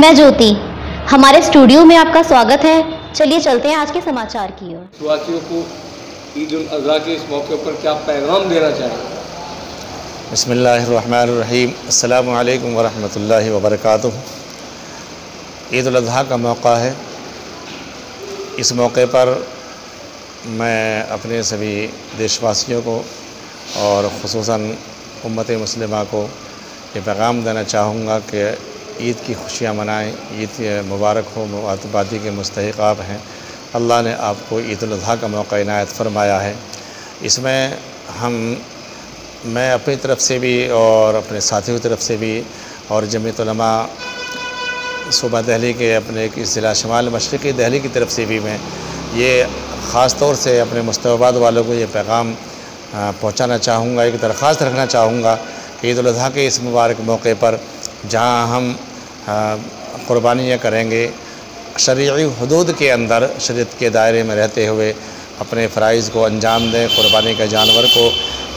मैं ज्योति, हमारे स्टूडियो में आपका स्वागत है। चलिए चलते हैं आज के समाचार की ओर। देशवासियों को ईद उल अज़हा के इस मौके पर क्या पैगाम देना चाहिए? बिस्मिल्लाहिर्रहमानिर्रहीम। अस्सलामु अलैकुम वरहमतुल्लाहि वबरकातुहू। ईद उल अज़हा का मौका है। इस मौके पर मैं अपने सभी देशवासियों को और ख़ुसूसन उम्मत मुस्लिमा को ये पैगाम देना चाहूँगा कि ईद की खुशियाँ मनाएं। ईद मुबारक हो, मुबारकबादी के मुस्तहिक़ आप हैं। अल्लाह ने आपको ईद उल अज़हा का मौका इनायत फ़रमाया है। इसमें मैं अपनी तरफ़ से भी और अपने साथियों की तरफ़ से भी और जमीयत उलमा सूबा दिल्ली के अपने ज़िला शमाल मशरिक़ी दिल्ली की तरफ़ से भी मैं ये ख़ास तौर से अपने मुस्तवाबाद वालों को ये पैगाम पहुँचाना चाहूँगा, एक दरख्वास्त रखना चाहूँगा कि ईद उल अज़हा के इस मुबारक मौके पर जहाँ हम क़ुरबानियाँ करेंगे, शरई हुदूद के अंदर शरीयत के दायरे में रहते हुए अपने फ़राइज़ को अंजाम दें। क़ुरबानी का जानवर को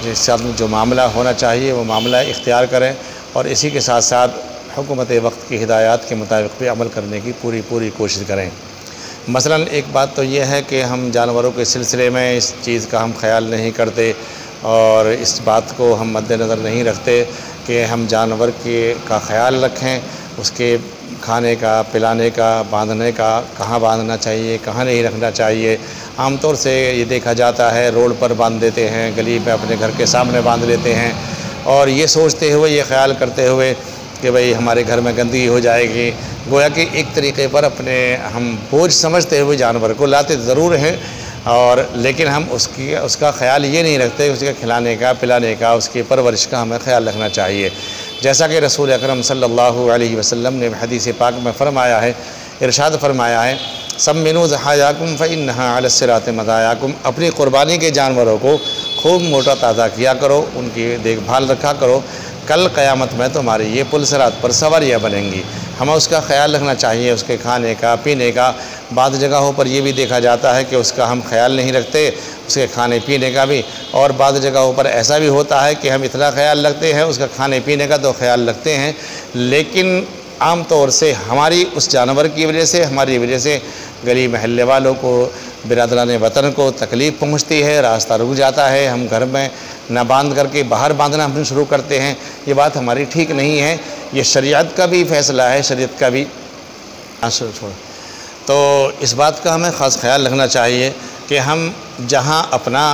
जिसके साथ जो मामला होना चाहिए वो मामला इख्तियार करें और इसी के साथ साथ हुकूमत वक्त की हिदायत के मुताबिक भी अमल करने की पूरी कोशिश करें। मसलन एक बात तो ये है कि हम जानवरों के सिलसिले में इस चीज़ का हम ख्याल नहीं करते और इस बात को हम मद्देनज़र नहीं रखते कि हम जानवर का ख्याल रखें, उसके खाने का, पिलाने का, बांधने का, कहाँ बांधना चाहिए, कहाँ नहीं रखना चाहिए। आमतौर से ये देखा जाता है रोड पर बांध देते हैं, गली में अपने घर के सामने बांध लेते हैं और ये सोचते हुए, ये ख्याल करते हुए कि भाई हमारे घर में गंदगी हो जाएगी। गोया कि एक तरीक़े पर अपने हम बोझ समझते हुए जानवर को लाते ज़रूर हैं और लेकिन हम उसका ख्याल ये नहीं रखते, उसके खिलाने का, पिलाने का, उसकी परवरिश का हमें ख्याल रखना चाहिए। जैसा कि रसूल अकरम सल्लल्लाहु अलैहि वसल्लम ने हदीस पाक में फ़रमाया है, इरशाद फ़रमाया है, सम्मिनू ज़हायाकुम फ़इन्नहा अला सिरात मज़ायाकुम। अपनी क़ुरबानी के जानवरों को खूब मोटा ताज़ा किया करो, उनकी देखभाल रखा करो। कल क़यामत में तुम्हारी ये पुल सिरात पर सवारियाँ बनेंगी। हमें उसका ख्याल रखना चाहिए, उसके खाने का, पीने का। बाद जगहों पर यह भी देखा जाता है कि उसका हम ख्याल नहीं रखते, उसके खाने पीने का भी। और बाद जगहों पर ऐसा भी होता है कि हम इतना ख्याल रखते हैं, उसका खाने पीने का तो ख्याल रखते हैं, लेकिन आम तौर से हमारी उस जानवर की वजह से, हमारी वजह से गली महल्ले वालों को, बिरादरान वतन को तकलीफ़ पहुँचती है, रास्ता रुक जाता है। हम घर में न बांध करके बाहर बांधना हम शुरू करते हैं। ये बात हमारी ठीक नहीं है। ये शरीयत का भी फ़ैसला है, शरीयत का भी छोड़। तो इस बात का हमें ख़ास ख्याल रखना चाहिए कि हम जहाँ अपना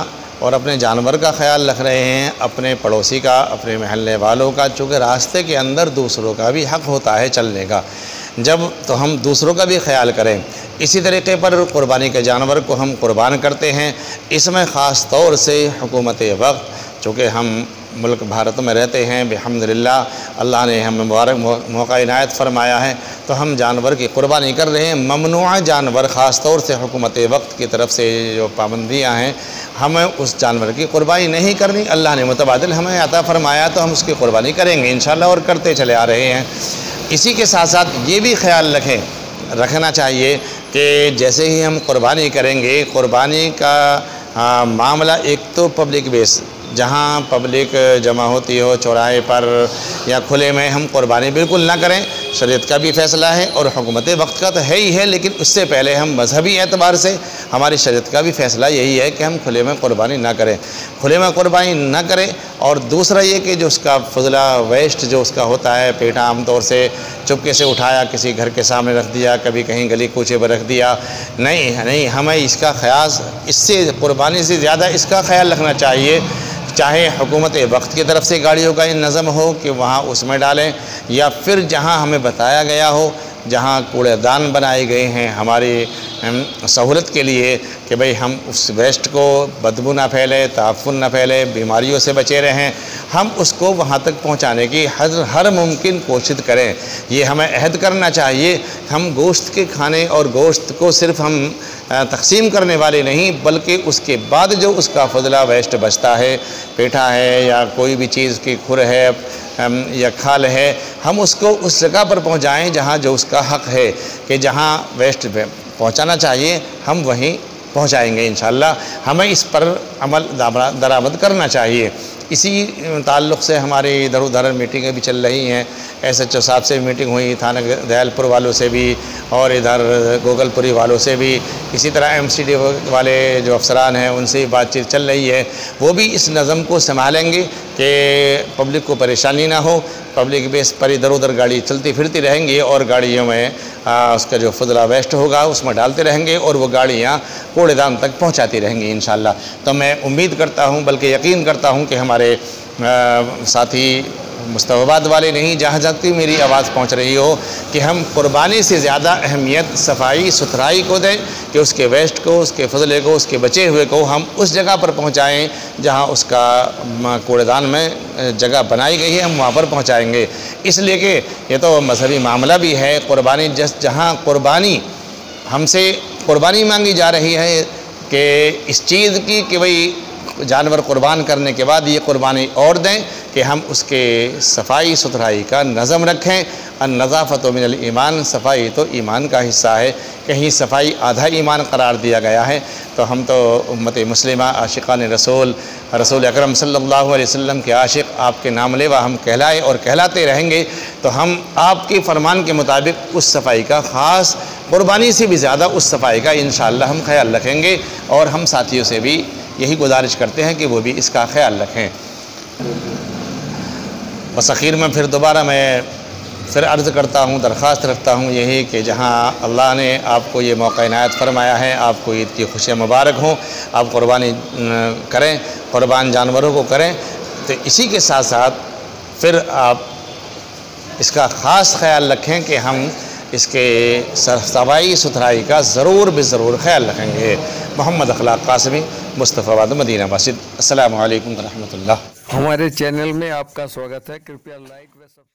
और अपने जानवर का ख्याल रख रहे हैं, अपने पड़ोसी का, अपने महल्ले वालों का, चूँकि रास्ते के अंदर दूसरों का भी हक़ होता है चलने का, जब तो हम दूसरों का भी ख्याल करें। इसी तरीके पर क़ुरबानी के जानवर को हम क़ुरबान करते हैं। इसमें ख़ास तौर से हुकूमत वक्त, चूँकि हम मुल्क भारत में रहते हैं, बिहम्दिल्लाह अल्लाह ने हमें मुबारक मौका इनायत फ़रमाया है, तो हम जानवर की क़ुरबानी कर रहे हैं। ममनुआ जानवर, ख़ास तौर से हुकूमत वक्त की तरफ से जो पाबंदियाँ हैं, हमें उस जानवर की क़ुरबानी नहीं करनी। अल्लाह ने मुतबादिल हमें अता फ़रमाया तो हम उसकी क़ुरबानी करेंगे इंशाअल्लाह और करते चले आ रहे हैं। इसी के साथ साथ ये भी ख्याल रखना चाहिए कि जैसे ही हम क़ुरबानी करेंगे, क़ुरबानी का मामला एक तो पब्लिक बेस, जहाँ पब्लिक जमा होती हो चौराहे पर या खुले में, हम क़ुरबानी बिल्कुल ना करें। शरीयत का भी फ़ैसला है और हुकूमत वक्त का तो है ही है, लेकिन उससे पहले हम मजहबी एतबार से हमारी शरीयत का भी फ़ैसला यही है कि हम खुले में क़ुरबानी ना करें, खुले में क़ुरबानी ना करें। और दूसरा ये कि जो उसका फजला वेस्ट जो उसका होता है, पेटा आम तौर से चुपके से उठाया, किसी घर के सामने रख दिया, कभी कहीं गली कूचे पर रख दिया, नहीं, हमें इसका ख्याल, इससे क़ुरबानी से ज़्यादा इसका ख्याल रखना चाहिए। चाहे हुकूमत वक्त की तरफ से गाड़ियों का नज़म हो कि वहाँ उसमें डालें, या फिर जहाँ हमें बताया गया हो, जहाँ कूड़ेदान बनाए गए हैं हमारी सहूलत के लिए कि भाई हम उस वेस्ट को बदबू ना फैले, ताफ़ुन ना फैले, बीमारियों से बचे रहें, हम उसको वहाँ तक पहुँचाने की हर मुमकिन कोशिश करें। ये हमें अहद करना चाहिए। हम गोश्त के खाने और गोश्त को सिर्फ़ हम तकसीम करने वाले नहीं, बल्कि उसके बाद जो उसका फजला वेस्ट बचता है, पेठा है या कोई भी चीज़ की खुर है या खाल है, हम उसको उस जगह पर पहुँचाएँ जहाँ जो उसका हक़ है कि जहाँ वेस्ट पहुँचाना चाहिए हम वहीं पहुँचाएँगे इंशाअल्लाह। हमें इस पर अमल दरामद करना चाहिए। इसी ताल्लुक़ से हमारी इधर उधर मीटिंगें भी चल रही हैं। SHO साहब से मीटिंग हुई, थाना दयालपुर वालों से भी और इधर गोगलपुरी वालों से भी, इसी तरह MCD वाले जो अफसरान हैं उनसे बातचीत चल रही है। वो भी इस नज़म को संभालेंगे कि पब्लिक को परेशानी ना हो। पब्लिक बेस पर इधर उधर गाड़ी चलती फिरती रहेंगी और गाड़ियों में उसका जो फुजला वेस्ट होगा उसमें डालते रहेंगे और वो गाड़ियाँ कूड़ेदान तक पहुँचाती रहेंगी इंशाअल्लाह। तो मैं उम्मीद करता हूँ, बल्कि यकीन करता हूँ कि हमारे साथी मुस्तफ़ाबाद वाले नहीं, जहाँ जहाँ की मेरी आवाज़ पहुँच रही हो, कि हम कुर्बानी से ज़्यादा अहमियत सफाई सुथराई को दें, कि उसके वेस्ट को, उसके फजले को, उसके बचे हुए को हम उस जगह पर पहुँचाएँ जहाँ उसका कूड़ेदान में जगह बनाई गई है, हम वहाँ पर पहुँचाएँगे। इसलिए कि ये तो मजहबी मामला भी है। कुर्बानी जहाँ कुर्बानी हमसे कुर्बानी मांगी जा रही है कि इस चीज़ की कि भाई जानवर कुर्बान करने के बाद ये कुर्बानी और दें कि हम उसके सफाई सुथराई का नज़म रखें। अन-नज़ाफ़तु मिनल ईमान, सफाई तो ईमान का हिस्सा है। कहीं सफाई आधा ईमान करार दिया गया है। तो हम तो उम्मत मुस्लिमा आशिकान रसूल अकरम सल्लल्लाहु अलैहि वसल्लम के आशिक, आपके नाम लेवा हम कहलाए और कहलाते रहेंगे। तो हम आपके फरमान के मुताबिक उस सफाई का ख़ास कुर्बानी से भी ज़्यादा उस सफाई का इंशाअल्लाह हम ख्याल रखेंगे और हम साथियों से भी यही गुजारिश करते हैं कि वो भी इसका ख्याल रखें। बस आखिर में फिर दोबारा मैं फिर अर्ज़ करता हूँ, दरख्वास्त रखता हूँ यही कि जहाँ अल्लाह ने आपको ये मौका इनायत फरमाया है, आपको ईद की खुशियाँ मुबारक हों, आप कुर्बानी करें, कुर्बान जानवरों को करें। तो इसी के साथ साथ फिर आप इसका ख़ास ख्याल रखें कि हम इसके सफाई सुथराई का ज़रूर ज़रूर ख्याल रखेंगे। मोहम्मद अखलाक कासमी, मुस्तफ़ाबाद, मदीना मस्जिद। अस्सलामु अलैकुम व रहमतुल्लाह। हमारे चैनल में आपका स्वागत है। कृपया लाइक व सब्सक्राइब